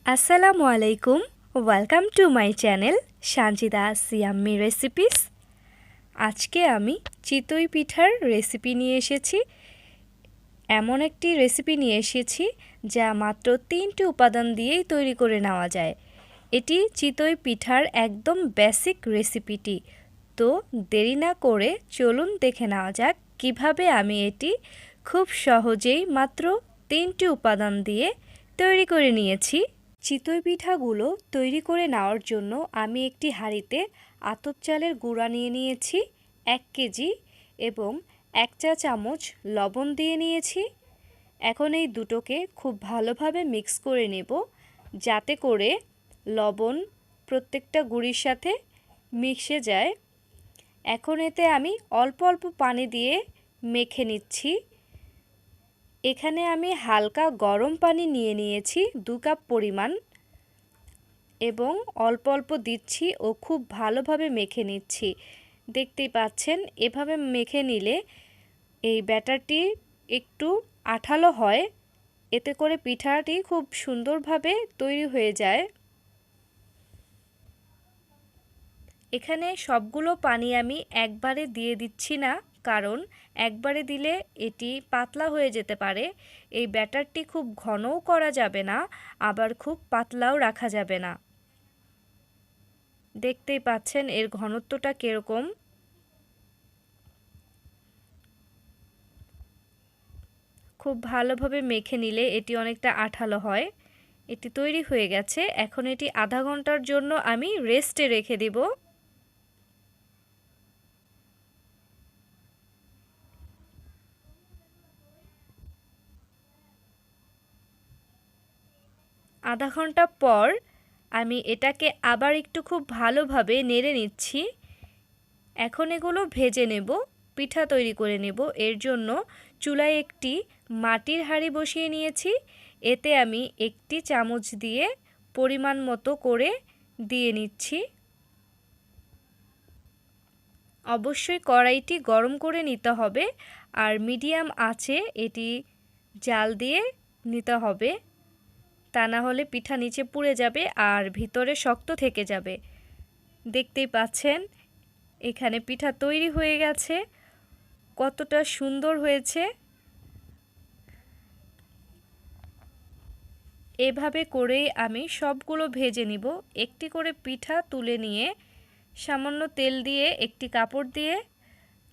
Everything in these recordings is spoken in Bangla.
আসসালামু আলাইকুম, welcome to my channel Sanjida yummy recipes. আজকে আমি চিতই পিঠার রেসিপি নিয়ে এসেছি। এমন একটি রেসিপি নিয়ে এসেছি যা মাত্র 3টি উপাদান দিয়েই তৈরি করে নেওয়া যায়। এটি চিতই পিঠার একদম বেসিক রেসিপিটি। তো দেরি না করে চলুন দেখে নেওয়া যাক কিভাবে আমি এটি খুব সহজেই মাত্র 3টি উপাদান দিয়ে তৈরি করে নিয়েছি। চিতই পিঠাগুলো তৈরি করে নেওয়ার জন্য আমি একটি হাঁড়িতে আতপ চালের গুঁড়া নিয়ে নিয়েছি 1 কেজি এবং 1 চা চামচ লবণ দিয়ে নিয়েছি। এখন এই দুটোকে খুব ভালোভাবে মিক্স করে নেব যাতে করে লবণ প্রত্যেকটা গুঁড়ির সাথে মিশে যায়। এখন এতে আমি অল্প অল্প পানি দিয়ে মেখে নিচ্ছি। এখানে আমি হালকা গরম পানি নিয়ে নিয়েছি 2 কাপ পরিমাণ এবং অল্প অল্প দিচ্ছি ও খুব ভালোভাবে মেখে নিচ্ছি। দেখতেই পাচ্ছেন এভাবে মেখে নিলে এই ব্যাটারটি একটু আঠালো হয়, এতে করে পিঠাটি খুব সুন্দরভাবে তৈরি হয়ে যায়। এখানে সবগুলো পানি আমি একবারে দিয়ে দিচ্ছি না, কারণ একবারে দিলে এটি পাতলা হয়ে যেতে পারে। এই ব্যাটারটি খুব ঘনও করা যাবে না, আবার খুব পাতলাও রাখা যাবে না। দেখতেই পাচ্ছেন এর ঘনত্বটা কিরকম। খুব ভালোভাবে মেখে নিলে এটি অনেকটা আঠালো হয়। এটি তৈরি হয়ে গেছে। এখন এটি আধা ঘন্টার জন্য আমি রেস্টে রেখে দিব। আধা ঘন্টা পর আমি এটাকে আবার একটু খুব ভালোভাবে নেড়ে নিচ্ছি। এখন এগুলো ভেজে নেব, পিঠা তৈরি করে নেব। এর জন্য চুলায় একটি মাটির হাঁড়ি বসিয়ে নিয়েছি। এতে আমি 1টি চামচ দিয়ে পরিমাণ মতো করে দিয়ে নিচ্ছি। অবশ্যই কড়াইটি গরম করে নিতে হবে আর মিডিয়াম আঁচে এটি জাল দিয়ে নিতে হবে, তা না হলে পিঠা নিচে পুড়ে যাবে আর ভিতরে শক্ত থেকে যাবে। দেখতেই পাচ্ছেন এখানে পিঠা তৈরি হয়ে গেছে, কতটা সুন্দর হয়েছে। এভাবে করেই আমি সবগুলো ভেজে নিব। একটি করে পিঠা তুলে নিয়ে সামান্য তেল দিয়ে একটি কাপড় দিয়ে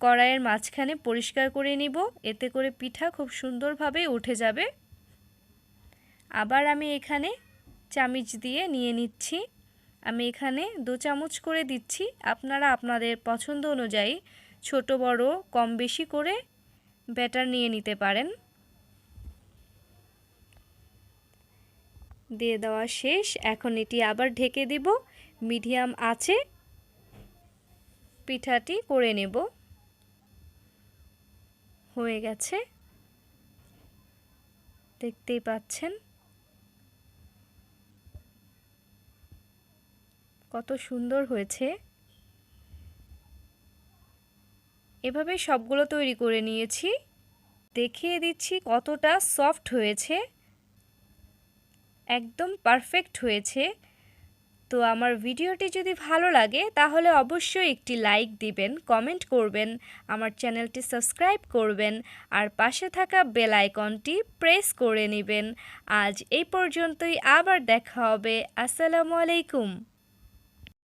কড়াইয়ের মাঝখানে পরিষ্কার করে নিব, এতে করে পিঠা খুব সুন্দরভাবে উঠে যাবে। আবার আমি এখানে চামচ দিয়ে নিয়ে নিচ্ছি। আমি এখানে 2 চামচ করে দিচ্ছি। আপনারা আপনাদের পছন্দ অনুযায়ী ছোট বড় কম বেশি করে ব্যাটার নিয়ে নিতে পারেন। দিয়ে দেওয়া শেষ। এখন এটি আবার ঢেকে দিব। মিডিয়াম আঁচে পিঠাটি করে নেব। হয়ে গেছে, দেখতেই পাচ্ছেন কত সুন্দর হয়েছে। এভাবে সবগুলো তৈরি করে নিয়েছি। দেখিয়ে দিচ্ছি কতটা সফট হয়েছে, একদম পারফেক্ট হয়েছে। তো আমার ভিডিওটি যদি ভালো লাগে তাহলে অবশ্যই একটি লাইক দিবেন, কমেন্ট করবেন, আমার চ্যানেলটি সাবস্ক্রাইব করবেন আর পাশে থাকা বেল আইকনটি প্রেস করে নেবেন। আজ এই পর্যন্তই, আবার দেখা হবে। আসসালামু আলাইকুম।